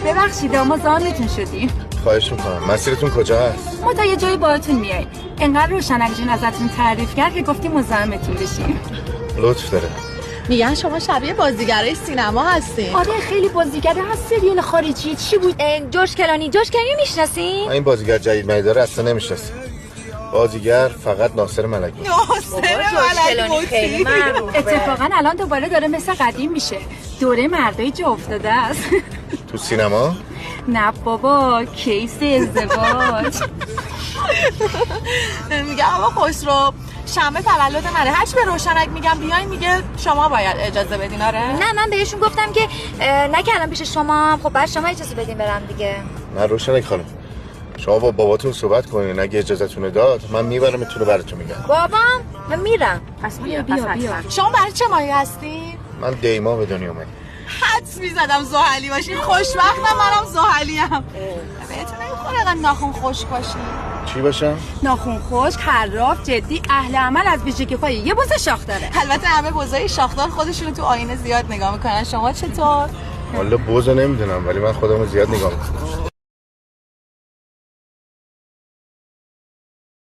ببخشید ما زانتون شدیم. خواهش میکنم. مسیرتون کجا هست؟ ما تا یه جایی باهاتون میاییم. انقدر روشنک جون ازتون تعریف کرد که گفتیم مزاحمتون بشیم. لطف داره. میگن شما شبیه بازیگرای سینما هستین. آره خیلی بازیگر هست. سریال خارجی چی بود؟ جورج کلانی میشناسین؟ این بازیگر جدید میداره اصلا نمیشناسم. بازیگر فقط ناصر ملکی. کلانی خیلی معروفه. اتفاقا الان دوباره داره مثل قدیم میشه. دوره مردای جا افتاده است. تو سینما؟ نه بابا، کیس ازدواج. میگه آقا خسرو شنبه تولد منه، هرچی به روشنک میگم بیاین میگه شما باید اجازه بدین. آره نه من بهشون گفتم که نکردم پیش شما، خب بعد شما اجازه بدین برم دیگه. نه روشنک خانم، شما با باباتون صحبت کنین، اگه اجازهتون داد من میبرمتون براتون میگم. بابام من میرم. پس بیا. شما برای چه مایه هستین؟ من دیما به دنیا اومدم. حدس میزدم زحلی باشین. خوشبختم منم زحلیم. بهتون نمیخوره اینقدر ناخن خشک باشین. چی باشم؟ ناخون خشک، حراف، جدی، اهل عمل، از ویژگی پای یه بوز شاخ داره. البته همه بوزای شاخدار خودشونو تو آینه زیاد نگاه میکنن. شما چطور؟ والا بوزو نمیدونم ولی من خودمو زیاد نگاه میکنم.